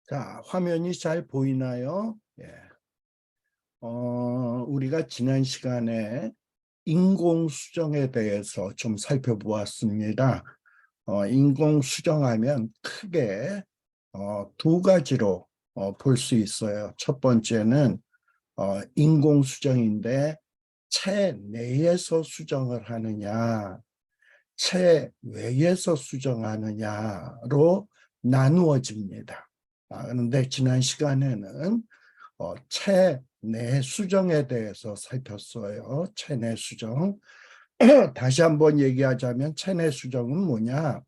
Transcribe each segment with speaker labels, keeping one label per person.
Speaker 1: 자, 화면이 잘 보이나요? 예. 우리가 지난 시간에 인공수정에 대해서 좀 살펴보았습니다. 인공수정하면 크게 두 가지로 볼 수 있어요. 첫 번째는 인공수정인데 체내에서 수정을 하느냐, 체외에서 수정하느냐로 나누어집니다. 그런데 지난 시간에는 체내 수정에 대해서 살폈어요. 체내 수정. 다시 한번 얘기하자면 체내 수정은 뭐냐?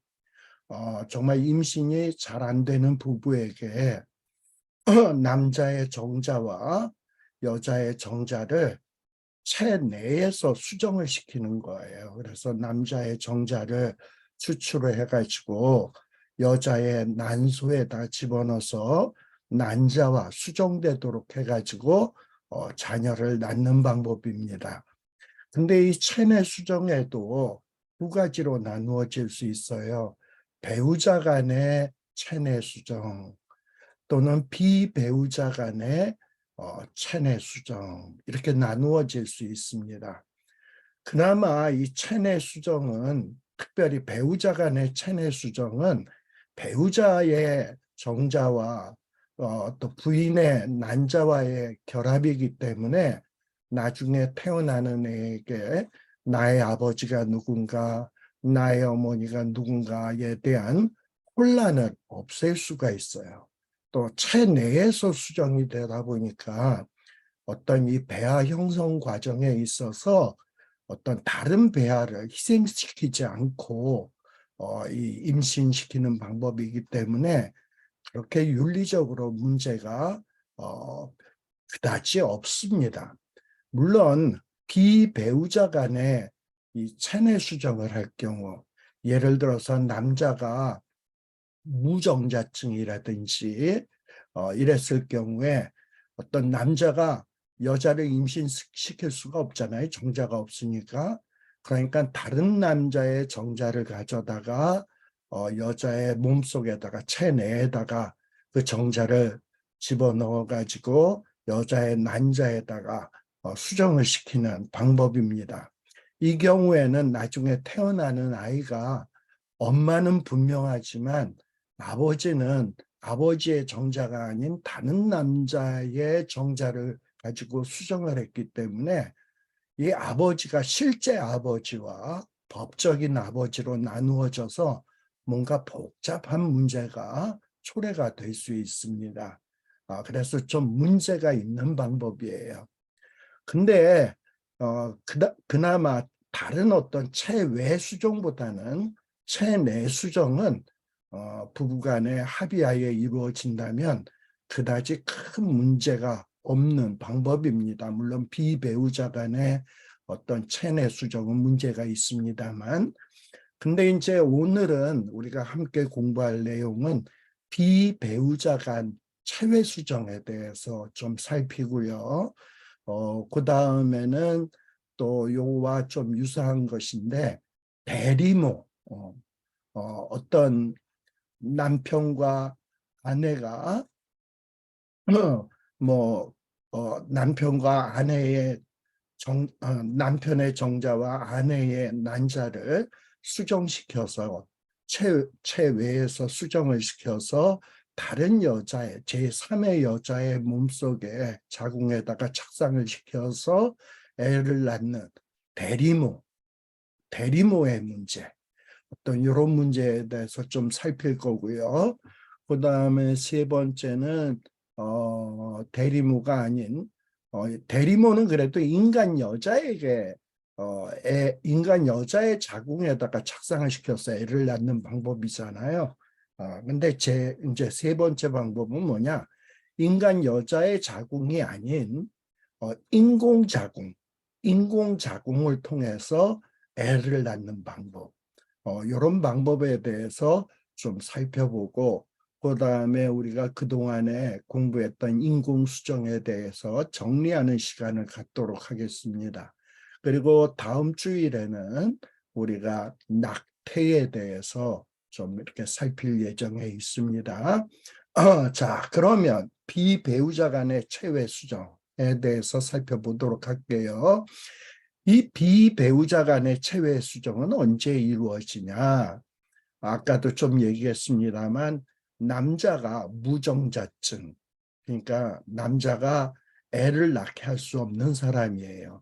Speaker 1: 정말 임신이 잘 안 되는 부부에게 남자의 정자와 여자의 정자를 체내에서 수정을 시키는 거예요. 그래서 남자의 정자를 추출을 해가지고 여자의 난소에다 집어넣어서 난자와 수정되도록 해가지고 자녀를 낳는 방법입니다. 근데 이 체내 수정에도 두 가지로 나누어질 수 있어요. 배우자 간의 체내 수정 또는 비배우자 간의 체내 수정 이렇게 나누어질 수 있습니다. 그나마 이 체내 수정은 특별히 배우자 간의 체내 수정은 배우자의 정자와 또 부인의 난자와의 결합이기 때문에 나중에 태어나는 애에게 나의 아버지가 누군가, 나의 어머니가 누군가에 대한 혼란을 없앨 수가 있어요. 또 체내에서 수정이 되다 보니까 어떤 이 배아 형성 과정에 있어서 어떤 다른 배아를 희생시키지 않고 이 임신시키는 방법이기 때문에 그렇게 윤리적으로 문제가 그다지 없습니다. 물론 비배우자 간에 이 체내 수정을 할 경우 예를 들어서 남자가 무정자증이라든지 이랬을 경우에 어떤 남자가 여자를 임신시킬 수가 없잖아요. 정자가 없으니까. 그러니까 다른 남자의 정자를 가져다가 여자의 몸속에다가 체내에다가 그 정자를 집어넣어 가지고 여자의 난자에다가 수정을 시키는 방법입니다. 이 경우에는 나중에 태어나는 아이가 엄마는 분명하지만 아버지는 아버지의 정자가 아닌 다른 남자의 정자를 가지고 수정을 했기 때문에 이 아버지가 실제 아버지와 법적인 아버지로 나누어져서 뭔가 복잡한 문제가 초래가 될 수 있습니다. 그래서 좀 문제가 있는 방법이에요. 근데 그나마 다른 어떤 체외 수정보다는 체내 수정은 부부간의 합의하에 이루어진다면 그다지 큰 문제가 없는 방법입니다. 물론 비배우자 간의 어떤 체내 수정은 문제가 있습니다만, 근데 이제 오늘은 우리가 함께 공부할 내용은 비배우자 간 체외 수정에 대해서 좀 살피고요. 그 다음에는 또 요와 좀 유사한 것인데 대리모, 어떤 남편과 아내가 뭐 남편과 아내의 남편의 정자와 아내의 난자를 수정시켜서 체외에서 수정을 시켜서 다른 여자의 제3의 여자의 몸속에 자궁에다가 착상을 시켜서 애를 낳는 대리모의 문제, 어떤 이런 문제에 대해서 좀 살필 거고요. 그 다음에 세 번째는 대리모가 아닌 대리모는 그래도 인간 여자에게 인간 여자의 자궁에다가 착상을 시켜서 애를 낳는 방법이잖아요. 근데 이제 세 번째 방법은 뭐냐? 인간 여자의 자궁이 아닌 인공자궁을 통해서 애를 낳는 방법. 이런 방법에 대해서 좀 살펴보고 그 다음에 우리가 그동안에 공부했던 인공수정에 대해서 정리하는 시간을 갖도록 하겠습니다. 그리고 다음 주일에는 우리가 낙태에 대해서 좀 이렇게 살필 예정에 있습니다. 자, 그러면 비배우자 간의 체외 수정에 대해서 살펴보도록 할게요. 이 비배우자 간의 체외 수정은 언제 이루어지냐? 아까도 좀 얘기했습니다만 남자가 무정자증, 그러니까 남자가 애를 낳게 할 수 없는 사람이에요.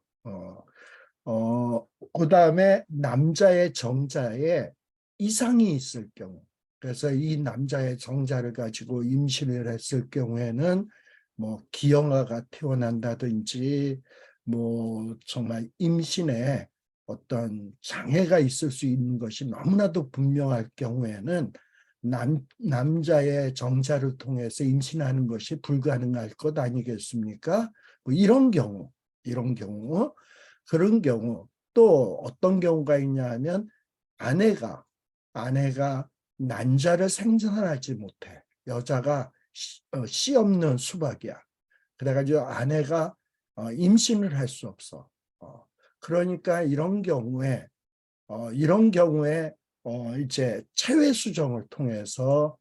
Speaker 1: 그다음에 남자의 정자에 이상이 있을 경우, 그래서 이 남자의 정자를 가지고 임신을 했을 경우에는 뭐 기형아가 태어난다든지 뭐 정말 임신에 어떤 장애가 있을 수 있는 것이 너무나도 분명할 경우에는 남자의 정자를 통해서 임신하는 것이 불가능할 것 아니겠습니까? 뭐 이런 경우, 그런 경우 또 어떤 경우가 있냐면 아내가 난자를 생산하지 못해. 여자가 씨 없는 수박이야. 그래가지고 아내가 임신을 할 수 없어. 그러니까 이런 경우에 이제 체외 수정을 통해서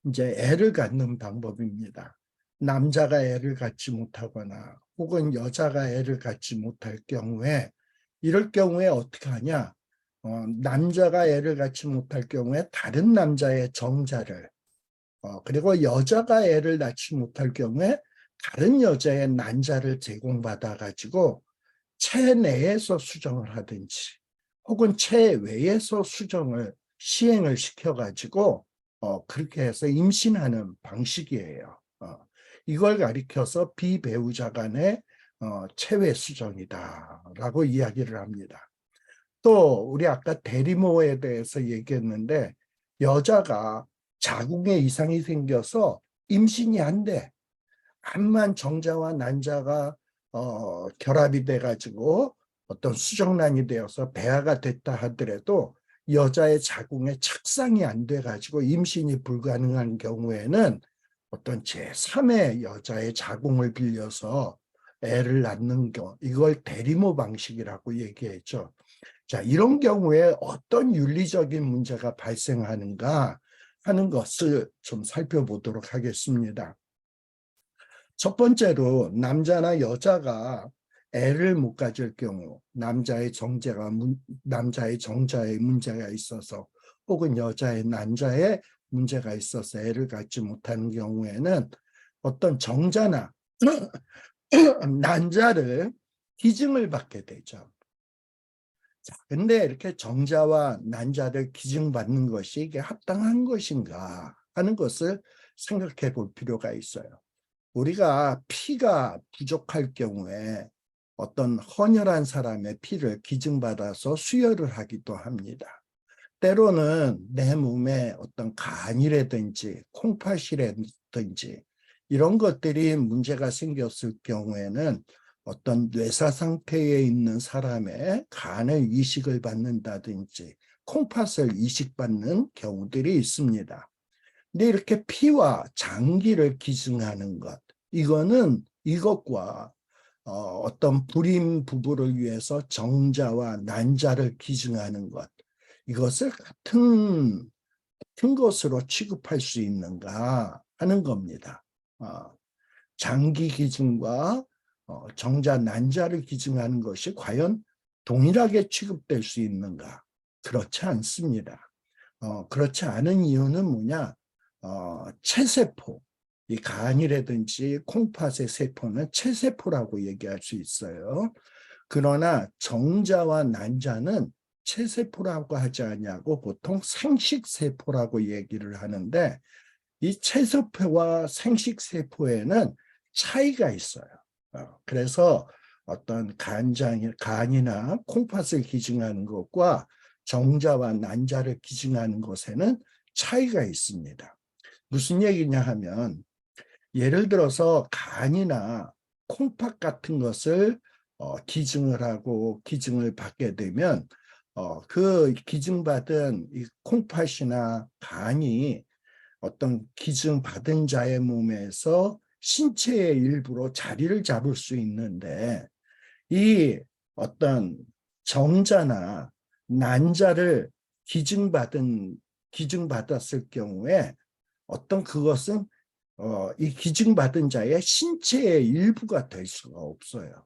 Speaker 1: 이제 애를 갖는 방법입니다. 남자가 애를 갖지 못하거나 혹은 여자가 애를 갖지 못할 경우에 이럴 경우에 어떻게 하냐? 남자가 애를 갖지 못할 경우에 다른 남자의 정자를 그리고 여자가 애를 낳지 못할 경우에 다른 여자의 난자를 제공받아 가지고 체내에서 수정을 하든지 혹은 체외에서 시행을 시켜 가지고 그렇게 해서 임신하는 방식이에요. 이걸 가리켜서 비배우자 간의 체외 수정이다라고 이야기를 합니다. 또 우리 아까 대리모에 대해서 얘기했는데 여자가 자궁에 이상이 생겨서 임신이 안 돼. 암만 정자와 난자가 결합이 돼가지고 어떤 수정란이 되어서 배아가 됐다 하더라도 여자의 자궁에 착상이 안 돼가지고 임신이 불가능한 경우에는 어떤 제3의 여자의 자궁을 빌려서 애를 낳는 경우, 이걸 대리모 방식이라고 얘기했죠. 자, 이런 경우에 어떤 윤리적인 문제가 발생하는가 하는 것을 좀 살펴보도록 하겠습니다. 첫 번째로 남자나 여자가 애를 못 가질 경우, 남자의 정자에 문제가 있어서 혹은 여자의 난자에 문제가 있어서 애를 갖지 못하는 경우에는 어떤 정자나 난자를 기증을 받게 되죠. 자, 근데 이렇게 정자와 난자를 기증받는 것이 이게 합당한 것인가 하는 것을 생각해 볼 필요가 있어요. 우리가 피가 부족할 경우에 어떤 헌혈한 사람의 피를 기증받아서 수혈을 하기도 합니다. 때로는 내 몸에 어떤 간이라든지 콩팥이라든지 이런 것들이 문제가 생겼을 경우에는 어떤 뇌사 상태에 있는 사람의 간을 이식을 받는다든지 콩팥을 이식받는 경우들이 있습니다. 근데 이렇게 피와 장기를 기증하는 것, 이것과 어떤 불임 부부를 위해서 정자와 난자를 기증하는 것, 이것을 같은 것으로 취급할 수 있는가 하는 겁니다. 장기 기증과 정자, 난자를 기증하는 것이 과연 동일하게 취급될 수 있는가? 그렇지 않습니다. 그렇지 않은 이유는 뭐냐? 체세포, 이 간이라든지 콩팥의 세포는 체세포라고 얘기할 수 있어요. 그러나 정자와 난자는 체세포라고 하지 않냐고 보통 생식세포라고 얘기를 하는데 이 체세포와 생식세포에는 차이가 있어요. 그래서 어떤 간이나 콩팥을 기증하는 것과 정자와 난자를 기증하는 것에는 차이가 있습니다. 무슨 얘기냐 하면 예를 들어서 간이나 콩팥 같은 것을 기증을 하고 기증을 받게 되면 그 기증받은 이 콩팥이나 간이 어떤 기증받은 자의 몸에서 신체의 일부로 자리를 잡을 수 있는데 이 어떤 정자나 난자를 기증받았을 경우에 어떤 그것은 이 기증받은 자의 신체의 일부가 될 수가 없어요.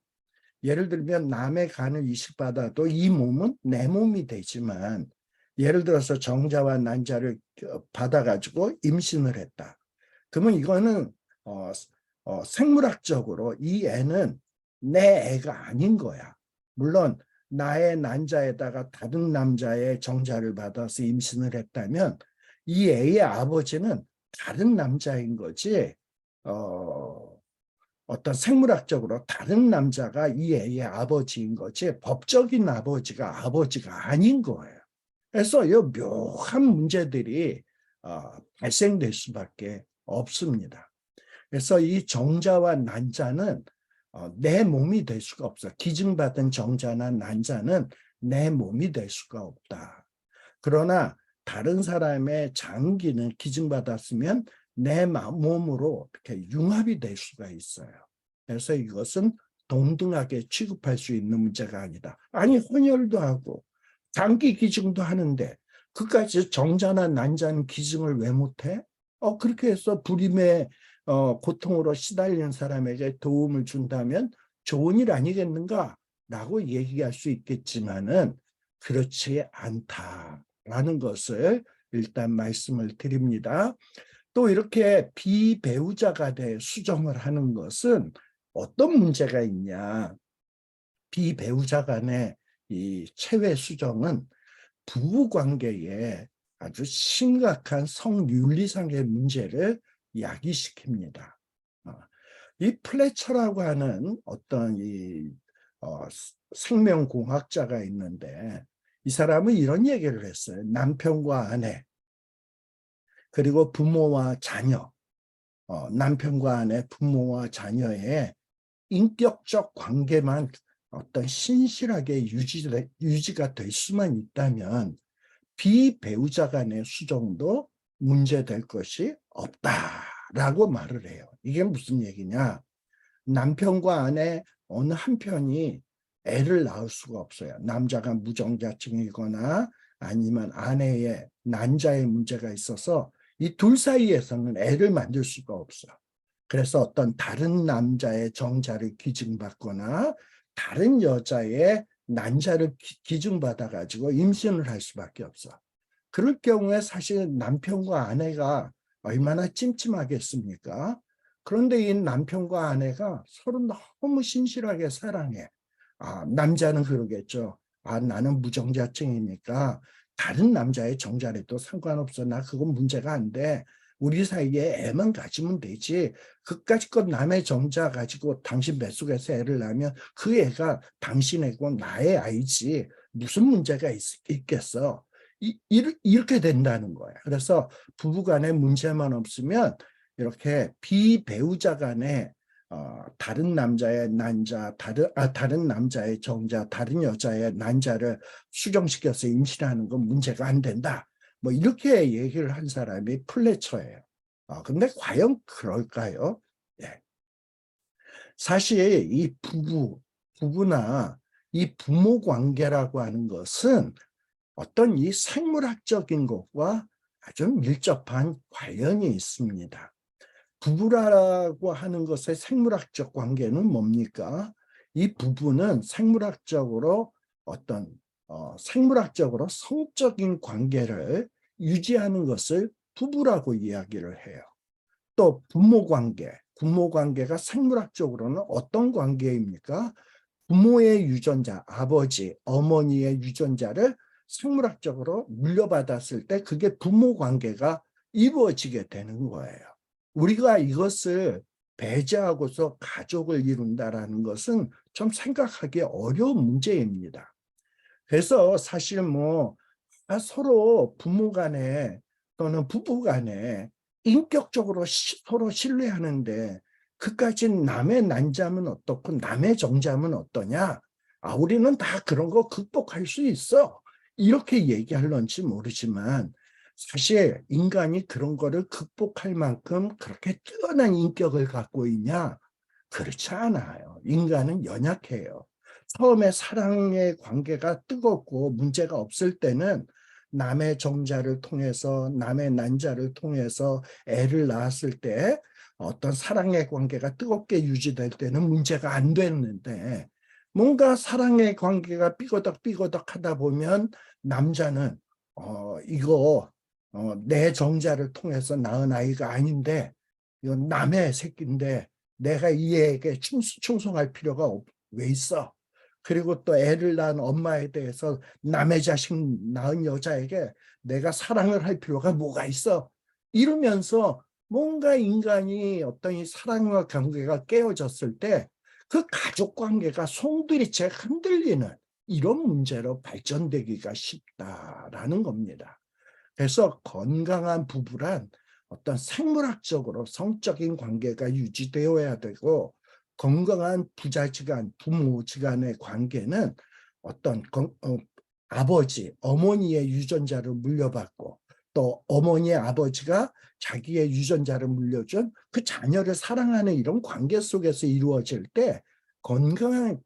Speaker 1: 예를 들면 남의 간을 이식받아도 이 몸은 내 몸이 되지만, 예를 들어서 정자와 난자를 받아가지고 임신을 했다. 그러면 이거는 생물학적으로 이 애는 내 애가 아닌 거야. 물론 나의 난자에다가 다른 남자의 정자를 받아서 임신을 했다면 이 애의 아버지는 다른 남자인 거지, 어떤 생물학적으로 다른 남자가 이 애의 아버지인 거지 법적인 아버지가 아닌 거예요. 그래서 이 묘한 문제들이 발생될 수밖에 없습니다. 그래서 이 정자와 난자는 내 몸이 될 수가 없어. 기증받은 정자나 난자는 내 몸이 될 수가 없다. 그러나 다른 사람의 장기는 기증받았으면 내 몸으로 이렇게 융합이 될 수가 있어요. 그래서 이것은 동등하게 취급할 수 있는 문제가 아니다. 아니, 혼혈도 하고 장기 기증도 하는데 그까지 정자나 난자는 기증을 왜 못해? 그렇게 해서 불임의 고통으로 시달리는 사람에게 도움을 준다면 좋은 일 아니겠는가? 라고 얘기할 수 있겠지만은 그렇지 않다라는 것을 일단 말씀을 드립니다. 또 이렇게 비배우자 간에 수정을 하는 것은 어떤 문제가 있냐? 비배우자 간의 이 체외 수정은 부부관계에 아주 심각한 성윤리상의 문제를 야기시킵니다. 이 플래처라고 하는 어떤 생명공학자가 있는데, 이 사람은 이런 얘기를 했어요. 남편과 아내, 그리고 부모와 자녀, 남편과 아내, 부모와 자녀의 인격적 관계만 어떤 신실하게 유지가 될 수만 있다면 비배우자 간의 수정도 문제될 것이 없다라고 말을 해요. 이게 무슨 얘기냐? 남편과 아내 어느 한편이 애를 낳을 수가 없어요. 남자가 무정자증이거나 아니면 아내의 난자의 문제가 있어서 이 둘 사이에서는 애를 만들 수가 없어요. 그래서 어떤 다른 남자의 정자를 기증받거나 다른 여자의 난자를 기증받아가지고 임신을 할 수밖에 없어. 그럴 경우에 사실 남편과 아내가 얼마나 찜찜하겠습니까? 그런데 이 남편과 아내가 서로 너무 신실하게 사랑해. 남자는 그러겠죠. 나는 무정자증이니까 다른 남자의 정자라도 상관없어. 나 그건 문제가 안 돼. 우리 사이에 애만 가지면 되지. 그까짓 남의 정자 가지고 당신 뱃속에서 애를 낳으면 그 애가 당신 애고 나의 아이지. 무슨 문제가 있겠어. 이렇게 된다는 거야. 그래서 부부간에 문제만 없으면 이렇게 비배우자 간에 다른 남자의 난자, 다른 남자의 정자, 다른 여자의 난자를 수정시켜서 임신하는 건 문제가 안 된다. 뭐 이렇게 얘기를 한 사람이 플래처예요. 근데 과연 그럴까요? 예. 사실 이 부부나 이 부모 관계라고 하는 것은 어떤 이 생물학적인 것과 아주 밀접한 관련이 있습니다. 부부라고 하는 것의 생물학적 관계는 뭡니까? 이 부부는 생물학적으로 생물학적으로 성적인 관계를 유지하는 것을 부부라고 이야기를 해요. 또 부모 관계가 생물학적으로는 어떤 관계입니까? 부모의 유전자, 아버지, 어머니의 유전자를 생물학적으로 물려받았을 때 그게 부모 관계가 이루어지게 되는 거예요. 우리가 이것을 배제하고서 가족을 이룬다라는 것은 좀 생각하기 어려운 문제입니다. 그래서 사실 서로 부모 간에 또는 부부 간에 인격적으로 서로 신뢰하는데 그까지 남의 난자면 어떻고 남의 정자면 어떠냐? 우리는 다 그런 거 극복할 수 있어. 이렇게 얘기할런지 모르지만 사실 인간이 그런 거를 극복할 만큼 그렇게 뛰어난 인격을 갖고 있냐? 그렇지 않아요. 인간은 연약해요. 처음에 사랑의 관계가 뜨겁고 문제가 없을 때는 남의 정자를 통해서 남의 난자를 통해서 애를 낳았을 때 어떤 사랑의 관계가 뜨겁게 유지될 때는 문제가 안 됐는데 뭔가 사랑의 관계가 삐거덕 하다 보면 남자는 이거 내 정자를 통해서 낳은 아이가 아닌데 이건 남의 새끼인데 내가 이 애에게 충성할 필요가 왜 있어? 그리고 또 애를 낳은 엄마에 대해서 남의 자식 낳은 여자에게 내가 사랑을 할 필요가 뭐가 있어? 이러면서 뭔가 인간이 어떤 이 사랑과 관계가 깨어졌을 때 그 가족 관계가 송두리째 흔들리는 이런 문제로 발전되기가 쉽다라는 겁니다. 그래서 건강한 부부란 어떤 생물학적으로 성적인 관계가 유지되어야 되고 건강한 부자지간, 부모지간의 관계는 어떤 아버지, 어머니의 유전자를 물려받고 또 어머니의 아버지가 자기의 유전자를 물려준 그 자녀를 사랑하는 이런 관계 속에서 이루어질 때 건강한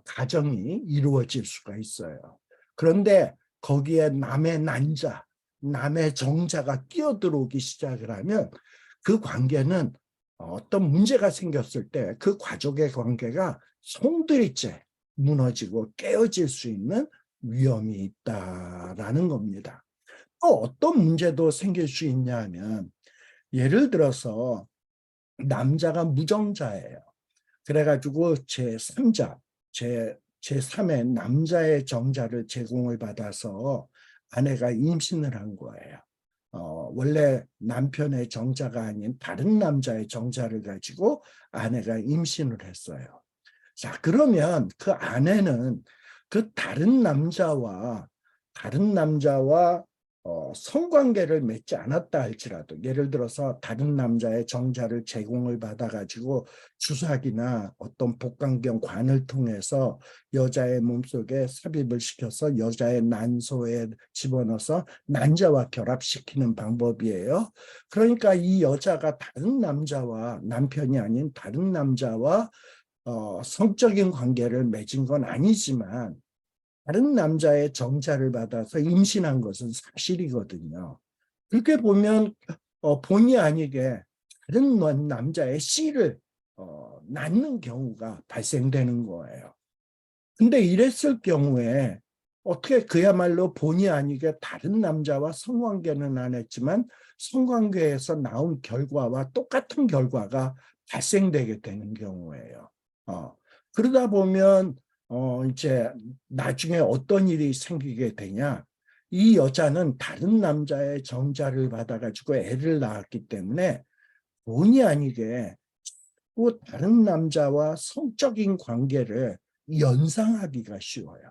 Speaker 1: 가정이 이루어질 수가 있어요. 그런데 거기에 남의 난자, 남의 정자가 끼어들어오기 시작을 하면 그 관계는 어떤 문제가 생겼을 때 그 가족의 관계가 송두리째 무너지고 깨어질 수 있는 위험이 있다라는 겁니다. 또 어떤 문제도 생길 수 있냐면 예를 들어서 남자가 무정자예요. 그래가지고 제3자, 제3의 남자의 정자를 제공을 받아서 아내가 임신을 한 거예요. 원래 남편의 정자가 아닌 다른 남자의 정자를 가지고 아내가 임신을 했어요. 자, 그러면 그 아내는 그 다른 남자와 성관계를 맺지 않았다 할지라도 예를 들어서 다른 남자의 정자를 제공을 받아가지고 주사기나 어떤 복강경 관을 통해서 여자의 몸속에 삽입을 시켜서 여자의 난소에 집어넣어서 난자와 결합시키는 방법이에요. 그러니까 이 여자가 다른 남자와 남편이 아닌 다른 남자와 성적인 관계를 맺은 건 아니지만 다른 남자의 정자를 받아서 임신한 것은 사실이거든요. 그렇게 보면 본의 아니게 다른 남자의 씨를 낳는 경우가 발생되는 거예요. 근데 이랬을 경우에 어떻게 그야말로 본의 아니게 다른 남자와 성관계는 안 했지만 성관계에서 나온 결과와 똑같은 결과가 발생되게 되는 경우예요. 그러다 보면 이제 나중에 어떤 일이 생기게 되냐? 이 여자는 다른 남자의 정자를 받아가지고 애를 낳았기 때문에 본의 아니게 또 다른 남자와 성적인 관계를 연상하기가 쉬워요.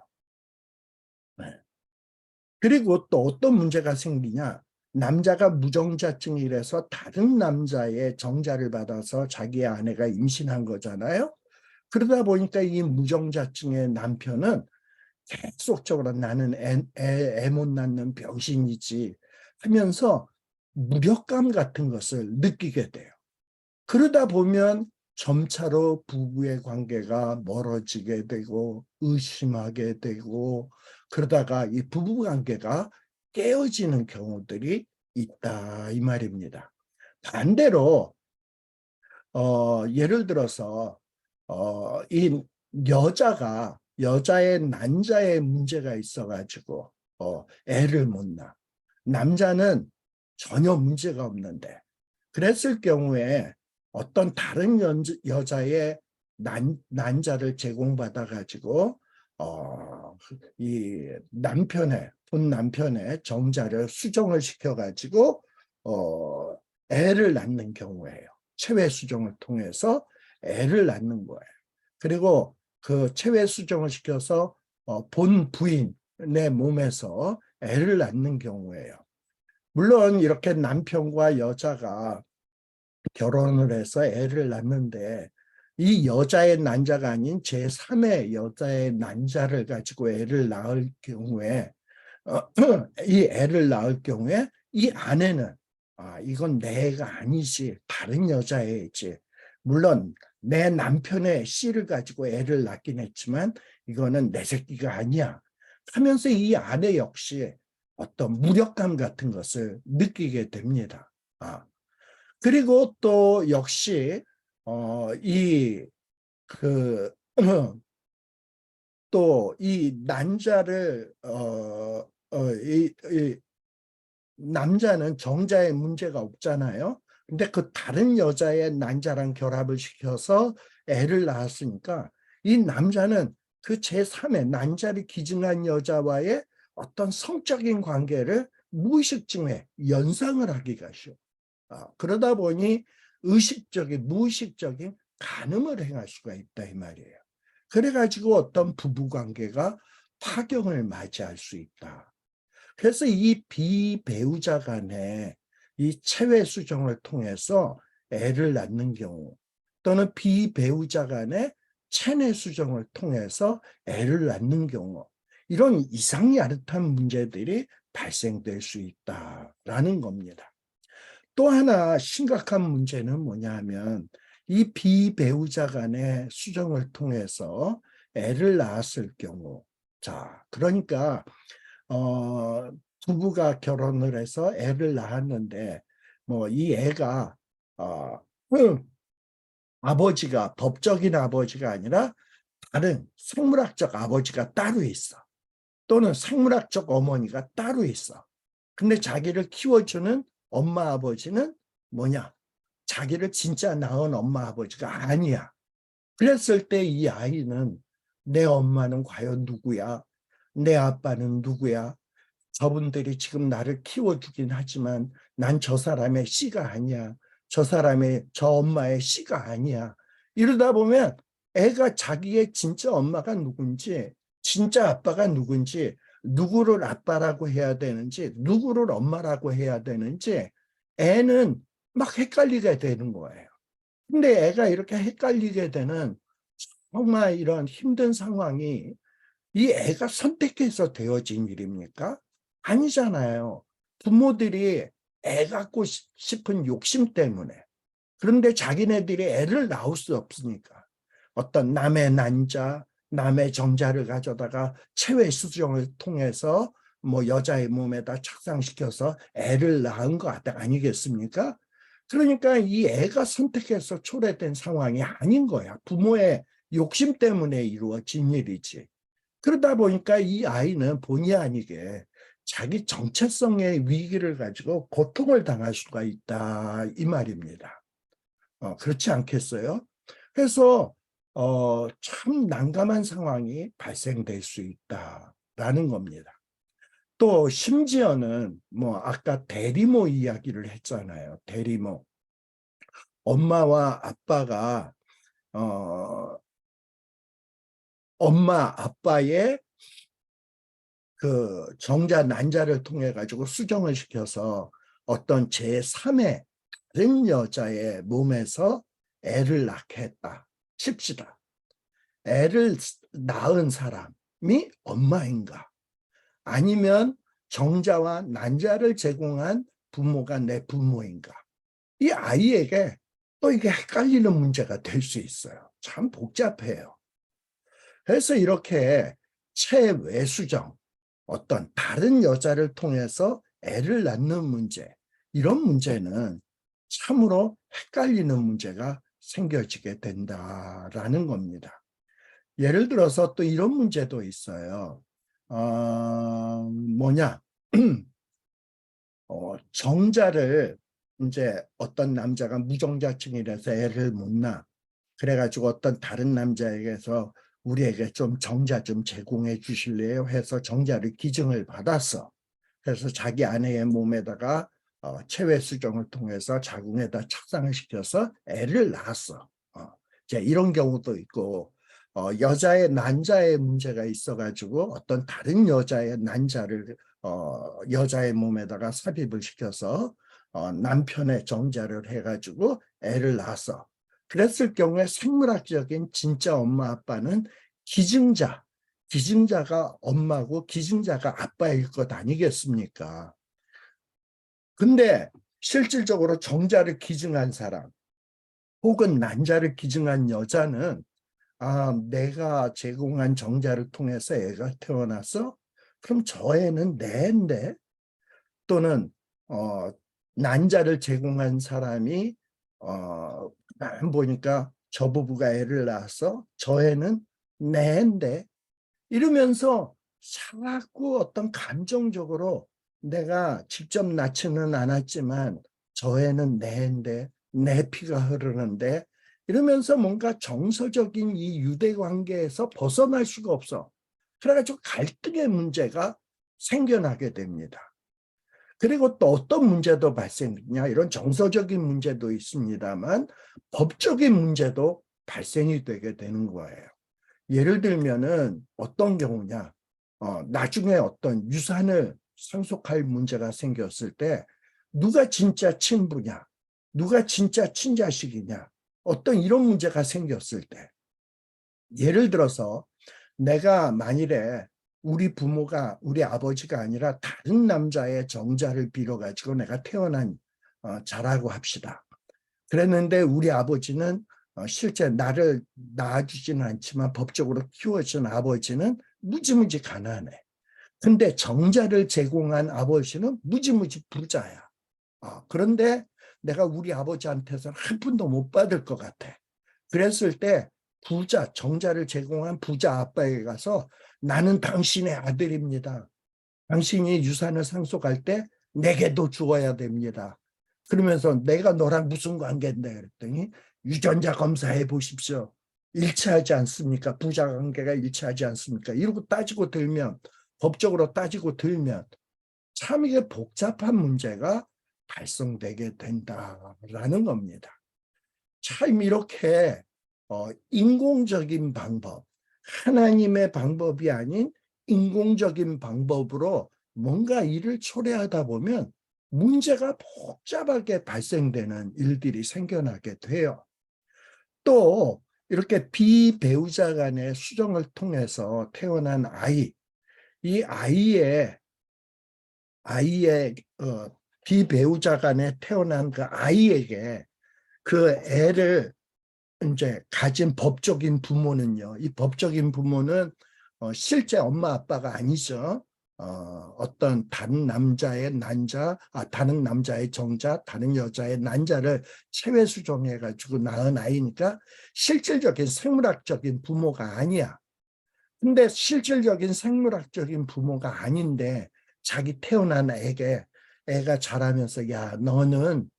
Speaker 1: 네. 그리고 또 어떤 문제가 생기냐? 남자가 무정자증이라서 다른 남자의 정자를 받아서 자기의 아내가 임신한 거잖아요. 그러다 보니까 이 무정자증의 남편은 계속적으로 나는 애 못 낳는 병신이지 하면서 무력감 같은 것을 느끼게 돼요. 그러다 보면 점차로 부부의 관계가 멀어지게 되고 의심하게 되고 그러다가 이 부부 관계가 깨어지는 경우들이 있다 이 말입니다. 반대로 예를 들어서 이 여자의 난자에 문제가 있어가지고 애를 못 낳아. 남자는 전혀 문제가 없는데 그랬을 경우에 어떤 다른 여자의 난자를 제공받아 가지고 이 본 남편의 정자를 수정을 시켜 가지고 애를 낳는 경우예요. 체외 수정을 통해서 애를 낳는 거예요. 그리고 그 체외 수정을 시켜서 본 부인의 몸에서 애를 낳는 경우예요. 물론 이렇게 남편과 여자가 결혼을 해서 애를 낳는데 이 여자의 난자가 아닌 제3의 여자의 난자를 가지고 애를 낳을 경우에 이 애를 낳을 경우에 이 아내는 이건 내 애가 아니지 다른 여자의 애지. 물론 내 남편의 씨를 가지고 애를 낳긴 했지만 이거는 내 새끼가 아니야 하면서 이 아내 역시 어떤 무력감 같은 것을 느끼게 됩니다. 그리고 또 역시 이 그 또 이 난자를 이 남자는 정자에 문제가 없잖아요. 근데 그 다른 여자의 난자랑 결합을 시켜서 애를 낳았으니까 이 남자는 그 제3의 난자를 기증한 여자와의 어떤 성적인 관계를 무의식중에 연상을 하기가 쉬워. 그러다 보니 의식적인, 무의식적인 간음을 행할 수가 있다 이 말이에요. 그래가지고 어떤 부부관계가 파경을 맞이할 수 있다. 그래서 이 비배우자 간에 이 체외 수정을 통해서 애를 낳는 경우 또는 비배우자 간에 체내 수정을 통해서 애를 낳는 경우 이런 이상야릇한 문제들이 발생될 수 있다라는 겁니다. 또 하나 심각한 문제는 뭐냐면 이 비배우자 간의 수정을 통해서 애를 낳았을 경우 그러니까 부부가 결혼을 해서 애를 낳았는데 뭐 이 애가 아버지가 법적인 아버지가 아니라 다른 생물학적 아버지가 따로 있어. 또는 생물학적 어머니가 따로 있어. 근데 자기를 키워주는 엄마 아버지는 뭐냐? 자기를 진짜 낳은 엄마 아버지가 아니야. 그랬을 때 이 아이는 내 엄마는 과연 누구야? 내 아빠는 누구야? 저분들이 지금 나를 키워주긴 하지만 난 저 사람의 씨가 아니야. 저 엄마의 씨가 아니야. 이러다 보면 애가 자기의 진짜 엄마가 누군지, 진짜 아빠가 누군지, 누구를 아빠라고 해야 되는지, 누구를 엄마라고 해야 되는지 애는 막 헷갈리게 되는 거예요. 근데 애가 이렇게 헷갈리게 되는 정말 이런 힘든 상황이 이 애가 선택해서 되어진 일입니까? 아니잖아요. 부모들이 애 갖고 싶은 욕심 때문에. 그런데 자기네들이 애를 낳을 수 없으니까. 어떤 남의 난자, 남의 정자를 가져다가 체외 수정을 통해서 뭐 여자의 몸에다 착상시켜서 애를 낳은 거 아니겠습니까? 그러니까 이 애가 선택해서 초래된 상황이 아닌 거야. 부모의 욕심 때문에 이루어진 일이지. 그러다 보니까 이 아이는 본의 아니게 자기 정체성의 위기를 가지고 고통을 당할 수가 있다 이 말입니다. 그렇지 않겠어요? 그래서 참 난감한 상황이 발생될 수 있다라는 겁니다. 또 심지어는 뭐 아까 대리모 이야기를 했잖아요. 대리모. 엄마와 아빠가 엄마 아빠의 그 정자 난자를 통해 가지고 수정을 시켜서 어떤 제3의 다른 여자의 몸에서 애를 낳게 했다 칩시다. 애를 낳은 사람이 엄마인가? 아니면 정자와 난자를 제공한 부모가 내 부모인가? 이 아이에게 또 이게 헷갈리는 문제가 될 수 있어요. 참 복잡해요. 그래서 이렇게 체외수정, 어떤 다른 여자를 통해서 애를 낳는 문제, 이런 문제는 참으로 헷갈리는 문제가 생겨지게 된다라는 겁니다. 예를 들어서 또 이런 문제도 있어요. 뭐냐? 정자를 이제 어떤 남자가 무정자증이라서 애를 못 낳아. 그래가지고 어떤 다른 남자에게서 우리에게 좀 정자 좀 제공해 주실래요? 해서 정자를 기증을 받았어. 그래서 자기 아내의 몸에다가 체외 수정을 통해서 자궁에다 착상을 시켜서 애를 낳았어. 이제 이런 경우도 있고 여자의 난자에 문제가 있어가지고 어떤 다른 여자의 난자를 여자의 몸에다가 삽입을 시켜서 남편의 정자를 해가지고 애를 낳았어. 그랬을 경우에 생물학적인 진짜 엄마 아빠는 기증자, 기증자가 엄마고 기증자가 아빠일 것 아니겠습니까? 근데 실질적으로 정자를 기증한 사람 혹은 난자를 기증한 여자는 내가 제공한 정자를 통해서 애가 태어났어? 그럼 저 애는 내 애인데 또는 난자를 제공한 사람이 보니까 저 부부가 애를 낳아서 저 애는 내 애인데 이러면서 자꾸 어떤 감정적으로 내가 직접 낳지는 않았지만 저 애는 내 애인데 내 피가 흐르는데 이러면서 뭔가 정서적인 이 유대 관계에서 벗어날 수가 없어. 그래가지고 갈등의 문제가 생겨나게 됩니다. 그리고 또 어떤 문제도 발생이냐, 이런 정서적인 문제도 있습니다만 법적인 문제도 발생이 되게 되는 거예요. 예를 들면은 어떤 경우냐, 나중에 어떤 유산을 상속할 문제가 생겼을 때 누가 진짜 친부냐, 누가 진짜 친자식이냐, 어떤 이런 문제가 생겼을 때, 예를 들어서 내가 만일에 우리 부모가 우리 아버지가 아니라 다른 남자의 정자를 빌어가지고 내가 태어난 자라고 합시다. 그랬는데 우리 아버지는 실제 나를 낳아주지는 않지만 법적으로 키워준 아버지는 무지무지 가난해. 근데 정자를 제공한 아버지는 무지무지 부자야. 그런데 내가 우리 아버지한테서는 한 푼도 못 받을 것 같아. 그랬을 때 부자, 정자를 제공한 부자 아빠에게 가서 나는 당신의 아들입니다. 당신이 유산을 상속할 때 내게도 주어야 됩니다. 그러면서 내가 너랑 무슨 관계인데 그랬더니 유전자 검사해 보십시오. 일치하지 않습니까? 부자 관계가 일치하지 않습니까? 이러고 따지고 들면, 법적으로 따지고 들면 참 이게 복잡한 문제가 발생되게 된다라는 겁니다. 참 이렇게 인공적인 방법, 하나님의 방법이 아닌 인공적인 방법으로 뭔가 일을 초래하다 보면 문제가 복잡하게 발생되는 일들이 생겨나게 돼요. 또 이렇게 비배우자 간의 수정을 통해서 태어난 아이, 이 아이의 비배우자 간에 태어난 그 아이에게 그 애를 이제 가진 법적인 부모는요. 이 법적인 부모는 실제 엄마 아빠가 아니죠. 어떤 다른 남자의 다른 남자의 정자, 다른 여자의 난자를 체외 수정해가지고 낳은 아이니까 실질적인 생물학적인 부모가 아니야. 근데 실질적인 생물학적인 부모가 아닌데 자기 태어난 애가 자라면서 야, 너는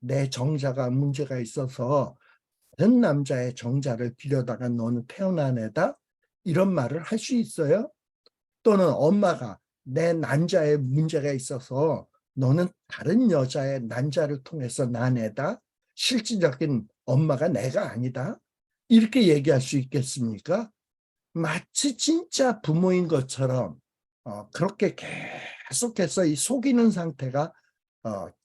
Speaker 1: 내 정자가 문제가 있어서 다른 남자의 정자를 빌려다가 너는 태어난 애다? 이런 말을 할 수 있어요? 또는 엄마가 내 난자에 문제가 있어서 너는 다른 여자의 난자를 통해서 난 애다? 실질적인 엄마가 내가 아니다? 이렇게 얘기할 수 있겠습니까? 마치 진짜 부모인 것처럼 그렇게 계속해서 이 속이는 상태가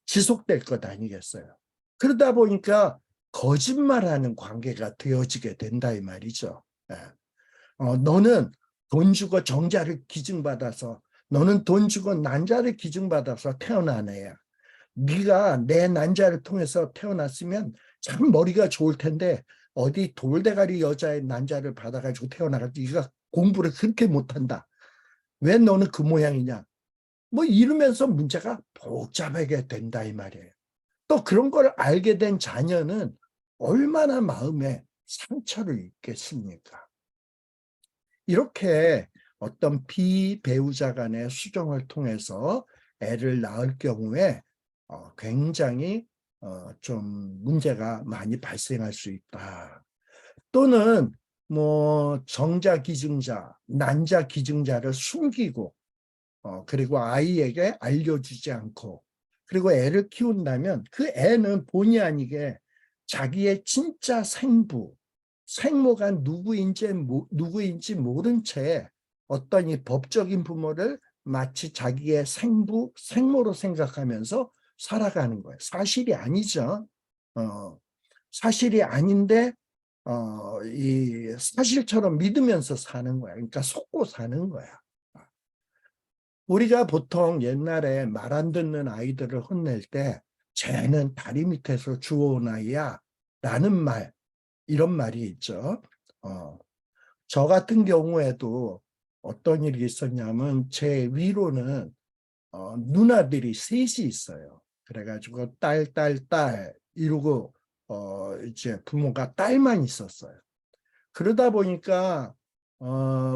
Speaker 1: 지속될 것 아니겠어요. 그러다 보니까 거짓말하는 관계가 되어지게 된다 이 말이죠. 너는 돈 주고 정자를 기증받아서 너는 돈 주고 난자를 기증받아서 태어난 애야. 네가 내 난자를 통해서 태어났으면 참 머리가 좋을 텐데 어디 돌대가리 여자의 난자를 받아가지고 태어나가지고 네가 공부를 그렇게 못한다. 왜 너는 그 모양이냐. 뭐 이러면서 문제가 복잡하게 된다 이 말이에요. 또 그런 걸 알게 된 자녀는 얼마나 마음에 상처를 입겠습니까? 이렇게 어떤 비배우자 간의 수정을 통해서 애를 낳을 경우에 굉장히 좀 문제가 많이 발생할 수 있다. 또는 뭐 정자 기증자, 난자 기증자를 숨기고 그리고 아이에게 알려주지 않고 그리고 애를 키운다면 그 애는 본의 아니게 자기의 진짜 생모가 누구인지 모른 채 어떤 이 법적인 부모를 마치 자기의 생모로 생각하면서 살아가는 거예요. 사실이 아니죠. 사실이 아닌데 이 사실처럼 믿으면서 사는 거야. 그러니까 속고 사는 거야. 우리가 보통 옛날에 말 안 듣는 아이들을 혼낼 때 쟤는 다리 밑에서 주워온 아이야 라는 말, 이런 말이 있죠. 저 같은 경우에도 어떤 일이 있었냐면 제 위로는 누나들이 셋이 있어요. 그래가지고 딸 이러고 이제 부모가 딸만 있었어요. 그러다 보니까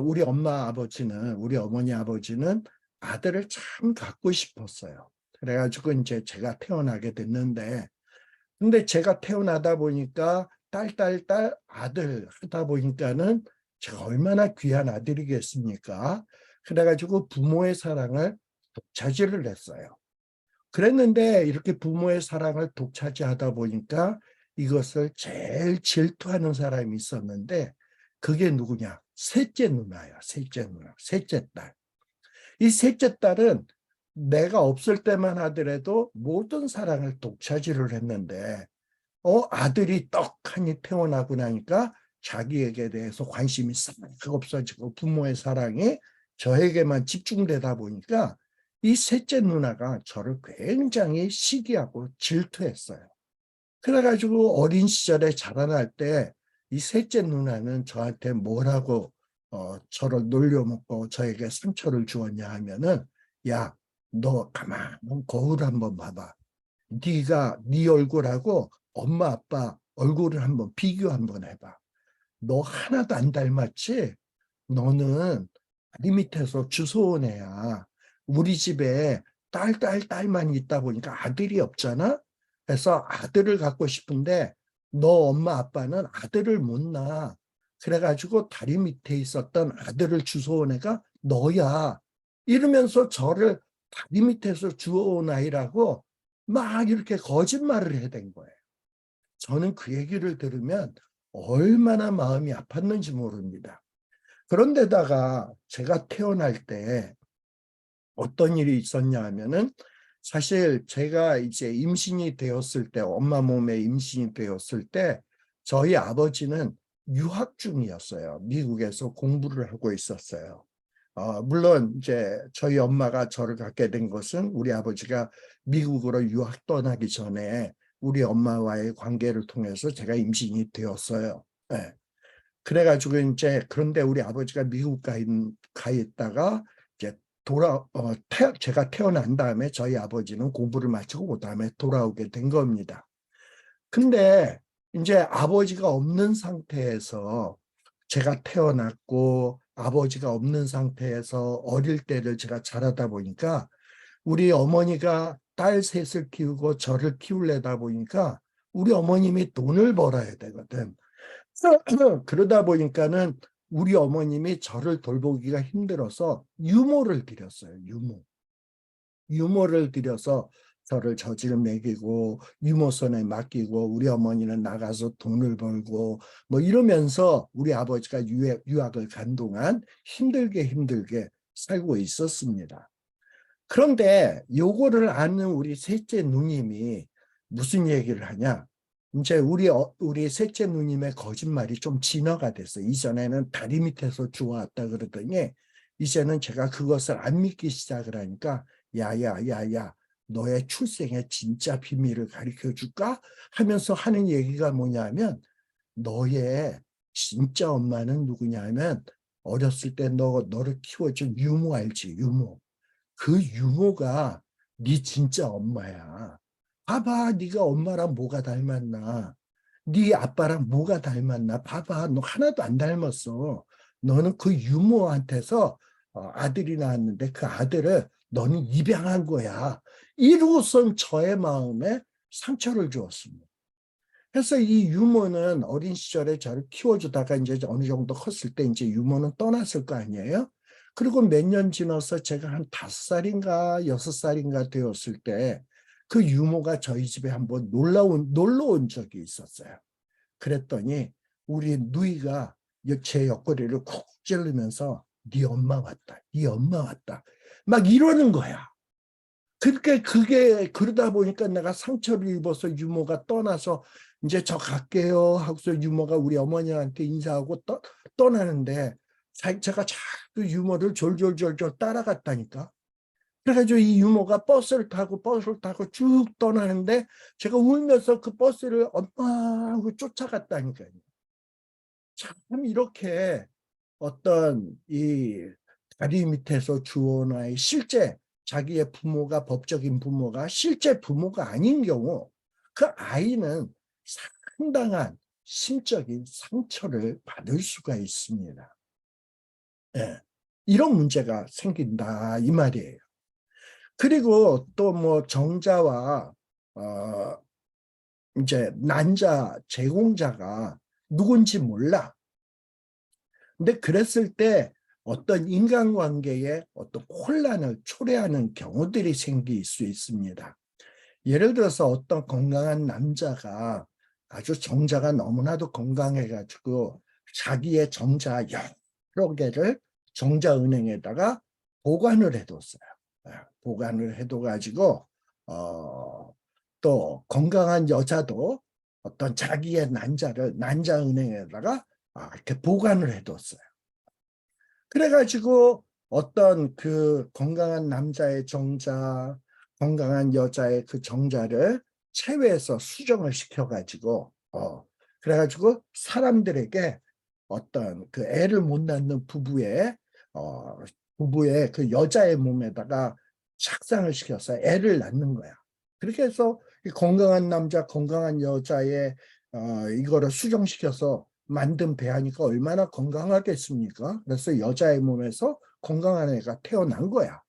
Speaker 1: 우리 어머니 아버지는 아들을 참 갖고 싶었어요. 그래가지고 이제 제가 태어나게 됐는데, 근데 제가 태어나다 보니까 딸 아들 하다 보니까는 제가 얼마나 귀한 아들이겠습니까? 그래가지고 부모의 사랑을 독차지를 했어요. 그랬는데 이렇게 부모의 사랑을 독차지하다 보니까 이것을 제일 질투하는 사람이 있었는데, 그게 누구냐? 셋째 누나야. 셋째 누나, 셋째 딸. 이 셋째 딸은 내가 없을 때만 하더라도 모든 사랑을 독차지를 했는데, 아들이 떡하니 태어나고 나니까 자기에게 대해서 관심이 싹 없어지고 부모의 사랑이 저에게만 집중되다 보니까 이 셋째 누나가 저를 굉장히 시기하고 질투했어요. 그래가지고 어린 시절에 자라날 때 이 셋째 누나는 저한테 뭐라고 저를 놀려먹고 저에게 상처를 주었냐 하면은, 야, 너 가만 거울 한번 봐봐. 네가 네 얼굴하고 엄마 아빠 얼굴을 한번 비교 한번 해봐. 너 하나도 안 닮았지? 너는 다리 밑에서 주워온 애야. 우리 집에 딸만 있다 보니까 아들이 없잖아? 그래서 아들을 갖고 싶은데 너 엄마 아빠는 아들을 못 낳아. 그래가지고 다리 밑에 있었던 아들을 주워온 애가 너야. 이러면서 저를 다리 밑에서 주워온 아이라고 막 이렇게 거짓말을 해댄 거예요. 저는 그 얘기를 들으면 얼마나 마음이 아팠는지 모릅니다. 그런데다가 제가 태어날 때 어떤 일이 있었냐 하면은, 사실 제가 이제 임신이 되었을 때, 엄마 몸에 임신이 되었을 때 저희 아버지는 유학 중이었어요. 미국에서 공부를 하고 있었어요. 물론 이제 저희 엄마가 저를 갖게 된 것은 우리 아버지가 미국으로 유학 떠나기 전에 우리 엄마와의 관계를 통해서 제가 임신이 되었어요. 네. 그래가지고 이제 그런데 우리 아버지가 미국 가 있다가 이제 제가 태어난 다음에 저희 아버지는 공부를 마치고 그다음에 돌아오게 된 겁니다. 근데 이제 아버지가 없는 상태에서 제가 태어났고 아버지가 없는 상태에서 어릴 때를 제가 자라다 보니까 우리 어머니가 딸 셋을 키우고 저를 키우려다 보니까 우리 어머님이 돈을 벌어야 되거든. 그러다 보니까는 우리 어머님이 저를 돌보기가 힘들어서 유모를 들였어요. 유모를 들여서 저를 젖을 먹이고 유모선에 맡기고 우리 어머니는 나가서 돈을 벌고 뭐 이러면서 우리 아버지가 유학을 간 동안 힘들게 살고 있었습니다. 그런데 요거를 아는 우리 셋째 누님이 무슨 얘기를 하냐? 이제 우리 셋째 누님의 거짓말이 좀 진화가 됐어요. 이전에는 다리 밑에서 주워왔다 그러더니 이제는 제가 그것을 안 믿기 시작을 하니까, 야야야야, 너의 출생의 진짜 비밀을 가르쳐 줄까? 하면서 하는 얘기가 뭐냐면, 너의 진짜 엄마는 누구냐면 어렸을 때 너를 키워준 유모 알지? 유모. 그 유모가 네 진짜 엄마야. 봐봐, 네가 엄마랑 뭐가 닮았나? 네 아빠랑 뭐가 닮았나? 봐봐, 너 하나도 안 닮았어. 너는 그 유모한테서 아들이 나왔는데 그 아들을 너는 입양한 거야. 이로선 저의 마음에 상처를 주었습니다. 그래서 이 유모는 어린 시절에 저를 키워주다가 이제 어느 정도 컸을 때 이제 유모는 떠났을 거 아니에요? 그리고 몇 년 지나서 제가 한 5살인가 6살인가 되었을 때 그 유모가 저희 집에 한번 놀러 온 적이 있었어요. 그랬더니 우리 누이가 제 옆구리를 쿡 찌르면서 네 엄마 왔다. 네 엄마 왔다. 막 이러는 거야. 그게 그러다 보니까 내가 상처를 입어서 유모가 떠나서 이제 저 갈게요 하고서 유모가 우리 어머니한테 인사하고 떠나는데 제가 자꾸 유모를 졸졸졸졸 따라갔다니까. 그래가지고 이 유모가 버스를 타고 쭉 떠나는데 제가 울면서 그 버스를 엄마 하고 쫓아갔다니까요. 참 이렇게 어떤 이 다리 밑에서 주어나의 실제 자기의 부모가 법적인 부모가 실제 부모가 아닌 경우 그 아이는 상당한 심적인 상처를 받을 수가 있습니다. 예, 이런 문제가 생긴다 이 말이에요. 그리고 또 뭐 정자와 이제 난자 제공자가 누군지 몰라. 근데 그랬을 때 어떤 인간관계에 어떤 혼란을 초래하는 경우들이 생길 수 있습니다. 예를 들어서 어떤 건강한 남자가 아주 정자가 너무나도 건강해가지고 자기의 정자 여러 개를 정자은행에다가 보관을 해뒀어요. 보관을 해둬가지고 또 건강한 여자도 어떤 자기의 난자를 난자은행에다가 이렇게 보관을 해뒀어요. 그래가지고 어떤 그 건강한 남자의 정자, 건강한 여자의 그 정자를 체외에서 수정을 시켜가지고 그래가지고 사람들에게 어떤 그 애를 못 낳는 부부의 그 여자의 몸에다가 착상을 시켜서 애를 낳는 거야. 그렇게 해서 건강한 남자, 건강한 여자의 이거를 수정시켜서 만든 배아니까 얼마나 건강하겠습니까? 그래서 여자의 몸에서 건강한 애가 태어난 거야.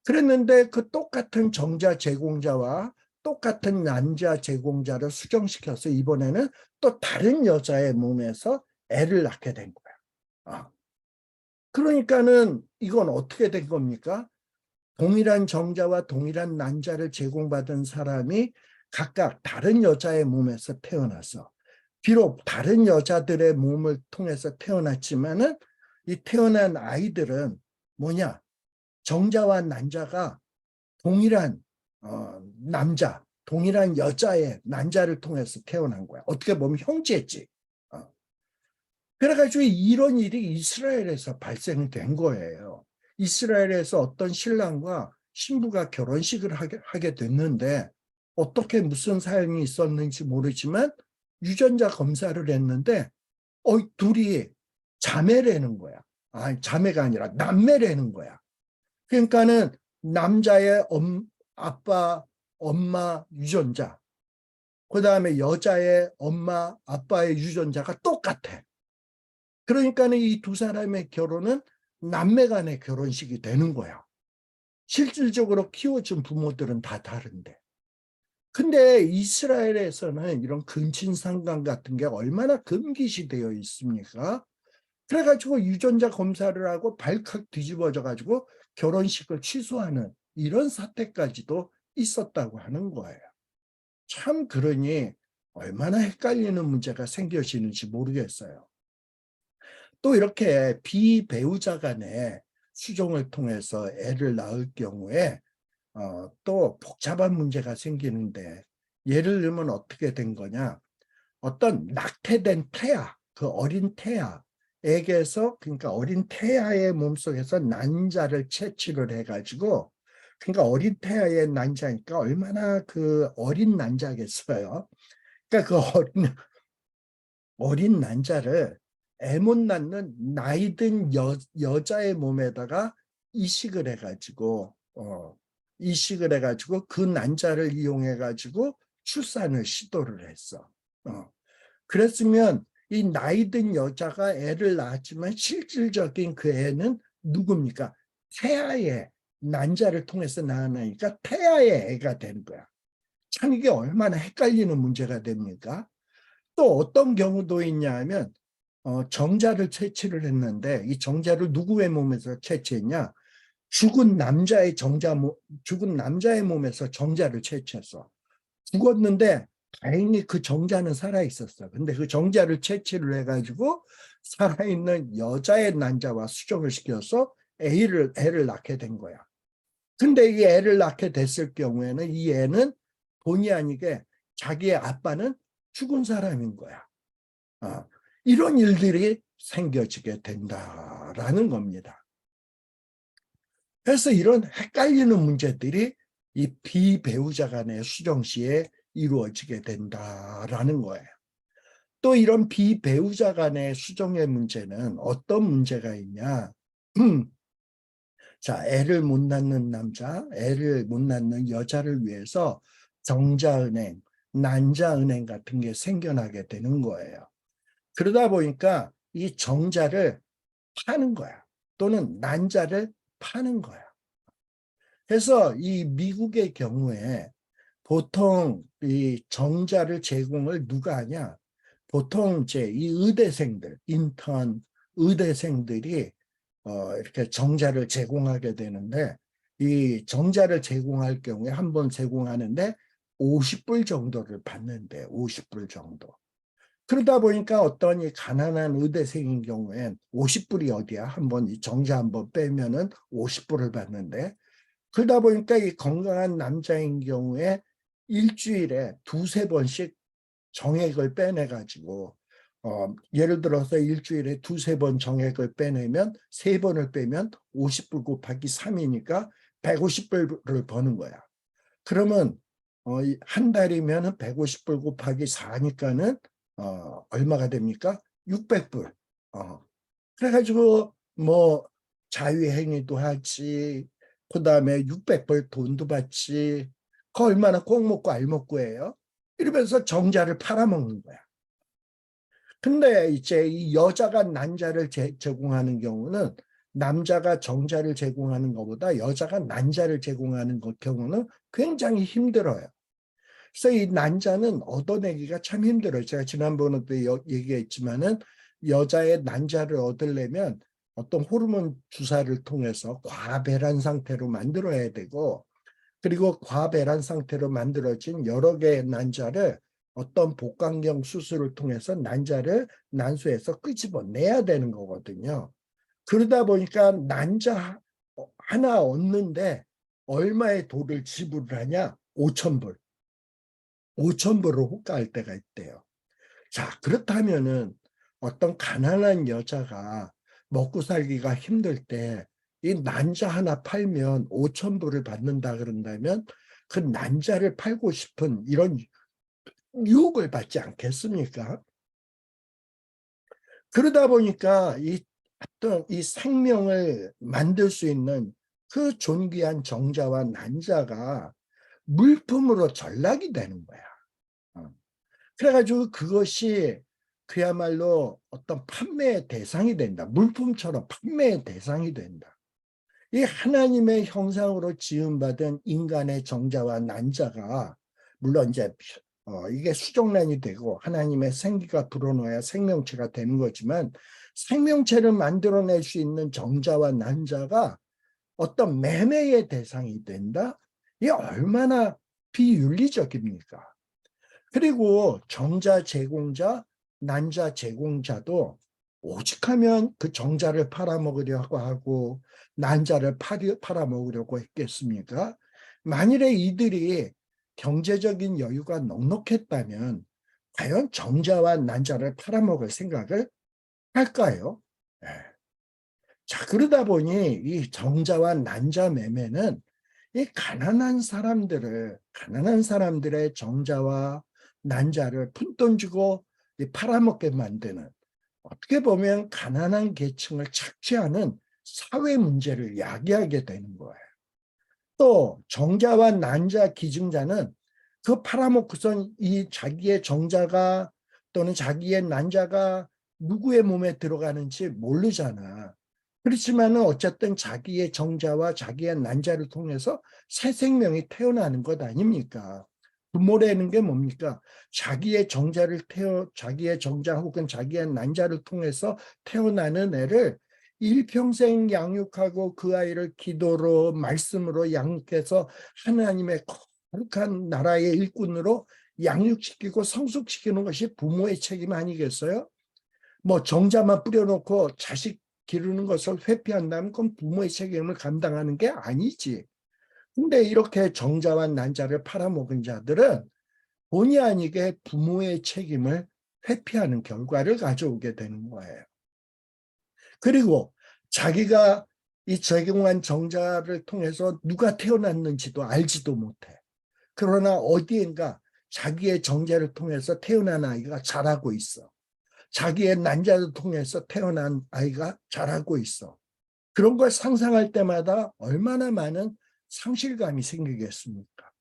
Speaker 1: 그랬는데 그 똑같은 정자 제공자와 똑같은 남자 제공자를 수정시켜서 이번에는 또 다른 여자의 몸에서 애를 낳게 된 거야. 그러니까는 이건 어떻게 된 겁니까? 동일한 정자와 동일한 난자를 제공받은 사람이 각각 다른 여자의 몸에서 태어나서 비록 다른 여자들의 몸을 통해서 태어났지만은 이 태어난 아이들은 뭐냐? 정자와 난자가 동일한 남자, 동일한 여자의 난자를 통해서 태어난 거야. 어떻게 보면 형제지. 그래가지고 이런 일이 이스라엘에서 발생이 된 거예요. 이스라엘에서 어떤 신랑과 신부가 결혼식을 하게 됐는데 어떻게 무슨 사연이 있었는지 모르지만 유전자 검사를 했는데 둘이 자매라는 거야. 자매가 아니라 남매라는 거야. 그러니까는 남자의 아빠, 엄마 유전자, 그 다음에 여자의 엄마, 아빠의 유전자가 똑같아. 그러니까는 이 두 사람의 결혼은 남매 간의 결혼식이 되는 거야. 실질적으로 키워준 부모들은 다 다른데. 근데 이스라엘에서는 이런 근친상간 같은 게 얼마나 금기시되어 있습니까? 그래가지고 유전자 검사를 하고 발칵 뒤집어져가지고 결혼식을 취소하는 이런 사태까지도 있었다고 하는 거예요. 참 그러니 얼마나 헷갈리는 문제가 생겨지는지 모르겠어요. 또 이렇게 비배우자 간의 수종을 통해서 애를 낳을 경우에 또 복잡한 문제가 생기는데 예를 들면 어떻게 된 거냐. 어떤 낙태된 태아, 그 어린 태아에게서 그러니까 어린 태아의 몸속에서 난자를 채취를 해가지고 그러니까 어린 태아의 난자니까 얼마나 그 어린 난자겠어요. 그러니까 그 어린 난자를 애 못 낳는 나이든 여자의 몸에다가 이식을 해가지고 그 난자를 이용해가지고 출산을 시도를 했어. 그랬으면 이 나이든 여자가 애를 낳았지만 실질적인 그 애는 누굽니까? 태아의 난자를 통해서 낳으니까 태아의 애가 되는 거야. 참 이게 얼마나 헷갈리는 문제가 됩니까? 또 어떤 경우도 있냐 하면 정자를 채취를 했는데 이 정자를 누구의 몸에서 채취했냐? 죽은 남자의 몸에서 정자를 채취했어. 죽었는데 다행히 그 정자는 살아있었어. 근데 그 정자를 채취를 해가지고 살아있는 여자의 난자와 수정을 시켜서 애를 낳게 된 거야. 근데 이 애를 낳게 됐을 경우에는 이 애는 본의 아니게 자기의 아빠는 죽은 사람인 거야. 이런 일들이 생겨지게 된다라는 겁니다. 그래서 이런 헷갈리는 문제들이 이 비배우자 간의 수정 시에 이루어지게 된다라는 거예요. 또 이런 비배우자 간의 수정의 문제는 어떤 문제가 있냐? 자, 애를 못 낳는 남자, 애를 못 낳는 여자를 위해서 정자은행, 난자은행 같은 게 생겨나게 되는 거예요. 그러다 보니까 이 정자를 파는 거야. 또는 난자를 파는 거야. 그래서 이 미국의 경우에 보통 이 정자를 제공을 누가 하냐? 보통 이제 이 의대생들, 인턴 의대생들이 이렇게 정자를 제공하게 되는데, 이 정자를 제공할 경우에 한 번 제공하는데 50불 정도를 받는데, 50불 정도. 그러다 보니까 어떤 이 가난한 의대생인 경우엔 50불이 어디야? 한번 이 정자 한번 빼면은 50불을 받는데, 그러다 보니까 이 건강한 남자인 경우에 일주일에 두세 번씩 정액을 빼내가지고, 예를 들어서 일주일에 두세 번 정액을 빼내면, 세 번을 빼면 50불 곱하기 3이니까 150불을 버는 거야. 그러면 한 달이면 150불 곱하기 4니까는 얼마가 됩니까? 600불. 그래가지고 뭐 자유행위도 하지, 그다음에 600불 돈도 받지, 그 얼마나 꼭 먹고 알 먹고 해요. 이러면서 정자를 팔아먹는 거야. 근데 이제 이 여자가 난자를 제공하는 경우는, 남자가 정자를 제공하는 것보다 여자가 난자를 제공하는 경우는 굉장히 힘들어요. 그래서 이 난자는 얻어내기가 참 힘들어요. 제가 지난번에도 얘기했지만은, 여자의 난자를 얻으려면 어떤 호르몬 주사를 통해서 과배란 상태로 만들어야 되고, 그리고 과배란 상태로 만들어진 여러 개의 난자를 어떤 복강경 수술을 통해서 난자를 난소에서 끄집어내야 되는 거거든요. 그러다 보니까 난자 하나 얻는데 얼마의 돈을 지불을 하냐? 5,000불. 5,000불을 호가할 때가 있대요. 자, 그렇다면은 어떤 가난한 여자가 먹고 살기가 힘들 때 이 난자 하나 팔면 5,000불을 받는다 그런다면, 그 난자를 팔고 싶은 이런 유혹을 받지 않겠습니까? 그러다 보니까 이 어떤 이 생명을 만들 수 있는 그 존귀한 정자와 난자가 물품으로 전락이 되는 거야. 그래가지고 그것이 그야말로 어떤 판매의 대상이 된다. 물품처럼 판매의 대상이 된다. 이 하나님의 형상으로 지음받은 인간의 정자와 난자가, 물론 이제 이게 수정란이 되고 하나님의 생기가 불어넣어야 생명체가 되는 거지만, 생명체를 만들어낼 수 있는 정자와 난자가 어떤 매매의 대상이 된다? 이게 얼마나 비윤리적입니까? 그리고 정자 제공자, 난자 제공자도 오직하면 그 정자를 팔아먹으려고 하고 난자를 팔아먹으려고 했겠습니까? 만일에 이들이 경제적인 여유가 넉넉했다면 과연 정자와 난자를 팔아먹을 생각을 할까요? 네. 자, 그러다 보니 이 정자와 난자 매매는 이 가난한 사람들의 정자와 난자를 푼돈 주고 팔아먹게 만드는, 어떻게 보면 가난한 계층을 착취하는 사회 문제를 야기하게 되는 거예요. 또 정자와 난자 기증자는 그 팔아먹고선 이 자기의 정자가 또는 자기의 난자가 누구의 몸에 들어가는지 모르잖아. 그렇지만은 어쨌든 자기의 정자와 자기의 난자를 통해서 새 생명이 태어나는 것 아닙니까? 부모라는 게 뭡니까? 자기의 정자 혹은 자기의 난자를 통해서 태어나는 애를 일평생 양육하고 그 아이를 기도로 말씀으로 양육해서 하나님의 거룩한 나라의 일꾼으로 양육시키고 성숙시키는 것이 부모의 책임 아니겠어요? 뭐 정자만 뿌려놓고 자식 기르는 것을 회피한다면 그건 부모의 책임을 감당하는 게 아니지. 근데 이렇게 정자와 난자를 팔아먹은 자들은 본의 아니게 부모의 책임을 회피하는 결과를 가져오게 되는 거예요. 그리고 자기가 이 제공한 정자를 통해서 누가 태어났는지도 알지도 못해. 그러나 어디엔가 자기의 정자를 통해서 태어난 아이가 자라고 있어. 자기의 난자를 통해서 태어난 아이가 자라고 있어. 그런 걸 상상할 때마다 얼마나 많은 상실감이 생기겠습니까?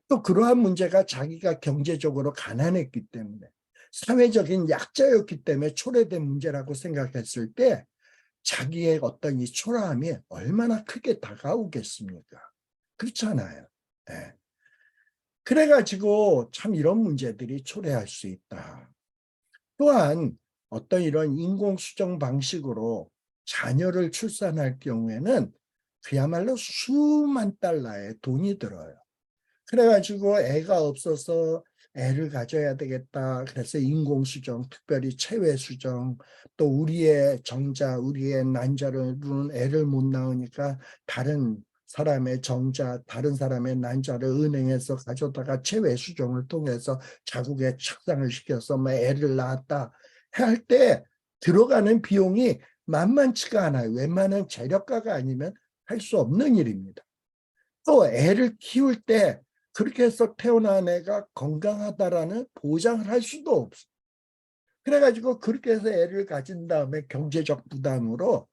Speaker 1: 또 그러한 문제가 자기가 경제적으로 가난했기 때문에 사회적인 약자였기 때문에 초래된 문제라고 생각했을 때 자기의 어떤 이 초라함이 얼마나 크게 다가오겠습니까? 그렇잖아요. 네. 그래가지고 참 이런 문제들이 초래할 수 있다. 또한 어떤 이런 인공수정 방식으로 자녀를 출산할 경우에는 그야말로 수만 달러의 돈이 들어요. 그래가지고 애가 없어서 애를 가져야 되겠다. 그래서 인공수정, 특별히 체외수정, 또 우리의 정자, 우리의 난자로는 애를 못 낳으니까 다른 사람의 정자, 다른 사람의 난자를 은행에서 가져다가 체외수정을 통해서 자국에 착상을 시켜서 뭐 애를 낳았다 할 때 들어가는 비용이 만만치가 않아요. 웬만한 재력가가 아니면 할 수 없는 일입니다. 또 애를 키울 때 그렇게 해서 태어난 애가 건강하다라는 보장을 할 수도 없어. 그래가지고 그렇게 해서 애를 가진 다음에 경제적 부담으로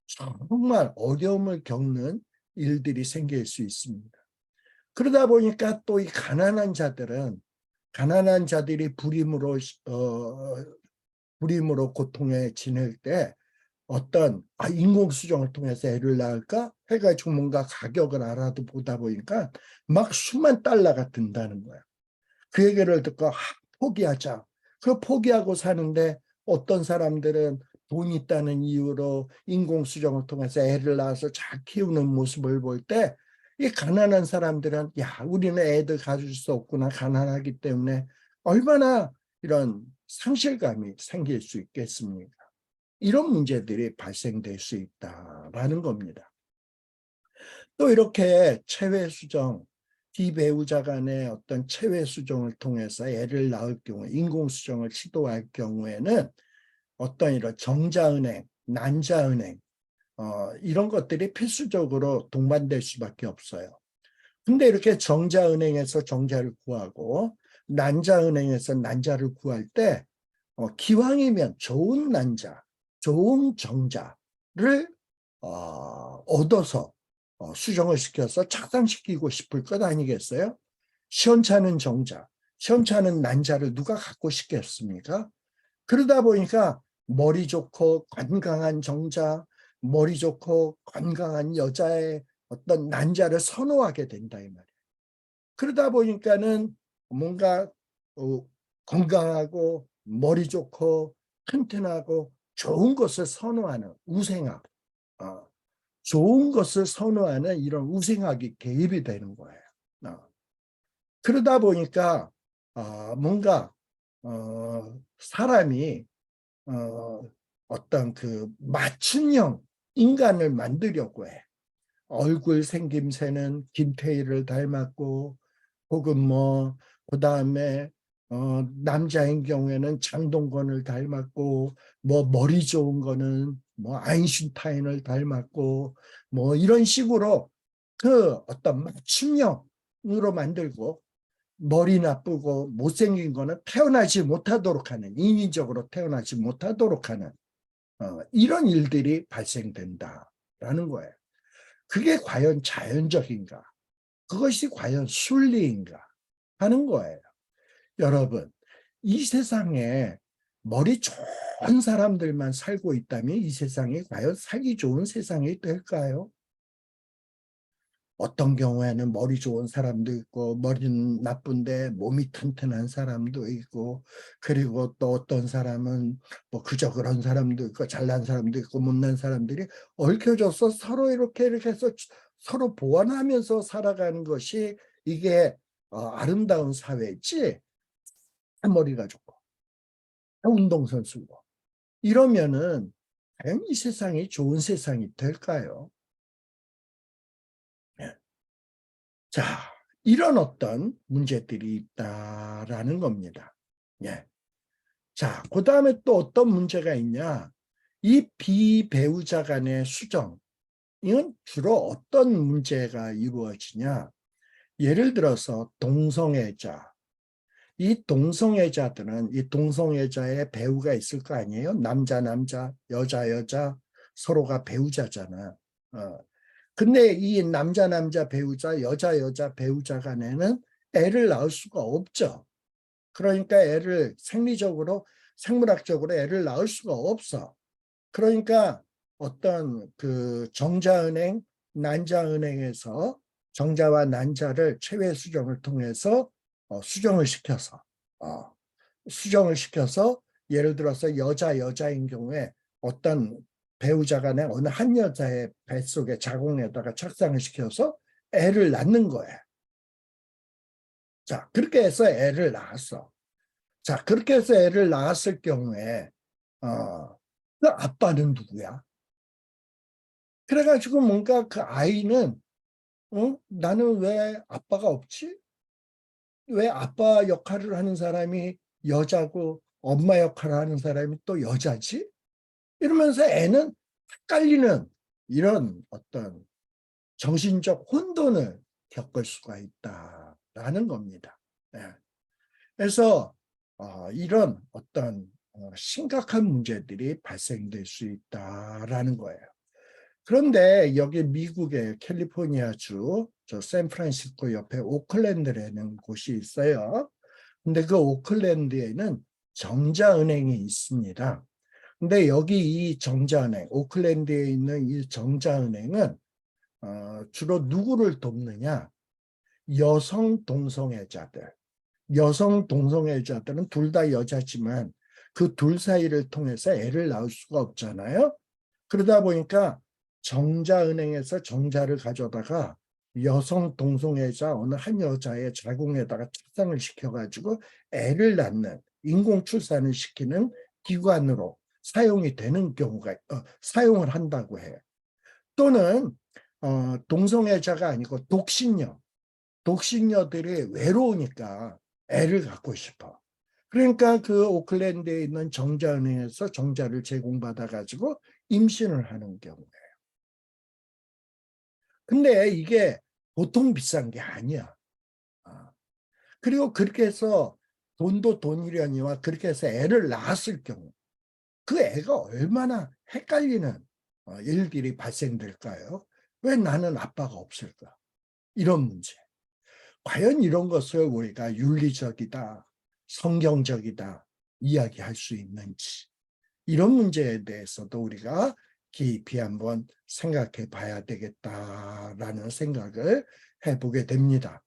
Speaker 1: 정말 어려움을 겪는 일들이 생길 수 있습니다. 그러다 보니까 또 이 가난한 자들이 불임으로 고통에 지낼 때 어떤 인공수정을 통해서 애를 낳을까 해가지고 뭔가 가격을 알아도 보다 보니까 막 수만 달러가 든다는 거야. 그 얘기를 듣고 포기하자. 그 포기하고 사는데 어떤 사람들은 돈 있다는 이유로 인공수정을 통해서 애를 낳아서 잘 키우는 모습을 볼 때 이 가난한 사람들은 야, 우리는 애들 가질 수 없구나. 가난하기 때문에 얼마나 이런 상실감이 생길 수 있겠습니까? 이런 문제들이 발생될 수 있다라는 겁니다. 또 이렇게 체외수정, 비배우자 간의 어떤 체외수정을 통해서 애를 낳을 경우, 인공수정을 시도할 경우에는 어떤 이런 정자은행, 난자은행, 이런 것들이 필수적으로 동반될 수밖에 없어요. 근데 이렇게 정자은행에서 정자를 구하고 난자은행에서 난자를 구할 때 기왕이면 좋은 난자, 좋은 정자를 얻어서 수정을 시켜서 착상시키고 싶을 것 아니겠어요? 시원찮은 정자, 시원찮은 난자를 누가 갖고 싶겠습니까? 그러다 보니까 머리 좋고 건강한 정자, 머리 좋고 건강한 여자의 어떤 난자를 선호하게 된다 이 말이에요. 그러다 보니까는 뭔가 건강하고 머리 좋고 튼튼하고 좋은 것을 선호하는 우생학, 좋은 것을 선호하는 이런 우생학이 개입이 되는 거예요. 그러다 보니까 뭔가 사람이 어떤 그 맞춤형 인간을 만들려고 해. 얼굴 생김새는 김태희를 닮았고 혹은 뭐 그다음에 남자인 경우에는 장동건을 닮았고 뭐 머리 좋은 거는 뭐 아인슈타인을 닮았고 뭐 이런 식으로 그 어떤 맞춤형으로 만들고 머리 나쁘고 못생긴 거는 태어나지 못하도록 하는 인위적으로 태어나지 못하도록 하는 이런 일들이 발생된다라는 거예요. 그게 과연 자연적인가? 그것이 과연 순리인가? 하는 거예요. 여러분, 이 세상에 머리 좋은 사람들만 살고 있다면 이 세상이 과연 살기 좋은 세상이 될까요? 어떤 경우에는 머리 좋은 사람도 있고 머리는 나쁜데 몸이 튼튼한 사람도 있고 그리고 또 어떤 사람은 뭐 그저 그런 사람도 있고 잘난 사람도 있고 못난 사람들이 얽혀져서 서로 이렇게 해서 서로 보완하면서 살아가는 것이 이게 아름다운 사회지. 머리가 좋고 운동선수고 이러면은 과연 이 세상이 좋은 세상이 될까요? 예. 자, 이런 어떤 문제들이 있다라는 겁니다. 예. 자, 그 다음에 또 어떤 문제가 있냐? 이 비배우자 간의 수정, 이건 주로 어떤 문제가 이루어지냐? 예를 들어서 동성애자. 이 동성애자들은 이 동성애자의 배우가 있을 거 아니에요? 남자, 남자, 여자, 여자, 서로가 배우자잖아. 어. 근데 이 남자 배우자, 여자 배우자 간에는 애를 낳을 수가 없죠. 그러니까 애를 생물학적으로 애를 낳을 수가 없어. 그러니까 어떤 그 정자은행, 난자은행에서 정자와 난자를 체외 수정을 통해서 수정을 시켜서 어, 수정을 시켜서 예를 들어서 여자인 경우에 어떤 배우자 간에 어느 한 여자의 뱃속에 자궁에다가 착상을 시켜서 애를 낳는 거예요. 자, 그렇게 해서 애를 낳았어. 자, 그렇게 해서 애를 낳았을 경우에 그 아빠는 누구야? 그래가지고 뭔가 그 아이는 나는 왜 아빠가 없지? 왜 아빠 역할을 하는 사람이 여자고 엄마 역할을 하는 사람이 또 여자지? 이러면서 애는 헷갈리는 이런 어떤 정신적 혼돈을 겪을 수가 있다라는 겁니다. 네. 그래서 이런 어떤 심각한 문제들이 발생될 수 있다라는 거예요. 그런데 여기 미국의 캘리포니아주 저 샌프란시스코 옆에 오클랜드라는 곳이 있어요. 근데 그 오클랜드에는 정자은행이 있습니다. 근데 여기 이 정자은행, 오클랜드에 있는 이 정자은행은 주로 누구를 돕느냐? 여성 동성애자들. 여성 동성애자들은 둘 다 여자지만 그 둘 사이를 통해서 애를 낳을 수가 없잖아요. 그러다 보니까 정자은행에서 정자를 가져다가 여성 동성애자 어느 한 여자의 자궁에다가 착상을 시켜가지고 애를 낳는 인공 출산을 시키는 기관으로 사용이 되는 경우가 사용을 한다고 해요. 또는 동성애자가 아니고 독신녀들이 외로우니까 애를 갖고 싶어. 그러니까 그 오클랜드에 있는 정자은행에서 정자를 제공받아 가지고 임신을 하는 경우예요. 근데 이게 보통 비싼 게 아니야. 그리고 그렇게 해서 돈도 돈이려니와 그렇게 해서 애를 낳았을 경우 그 애가 얼마나 헷갈리는 일들이 발생될까요? 왜 나는 아빠가 없을까? 이런 문제. 과연 이런 것을 우리가 윤리적이다, 성경적이다 이야기할 수 있는지 이런 문제에 대해서도 우리가 깊이 한번 생각해 봐야 되겠다라는 생각을 해보게 됩니다.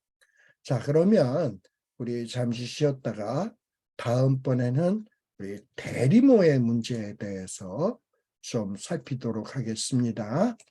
Speaker 1: 자, 그러면 우리 잠시 쉬었다가 다음번에는 우리 대리모의 문제에 대해서 좀 살피도록 하겠습니다.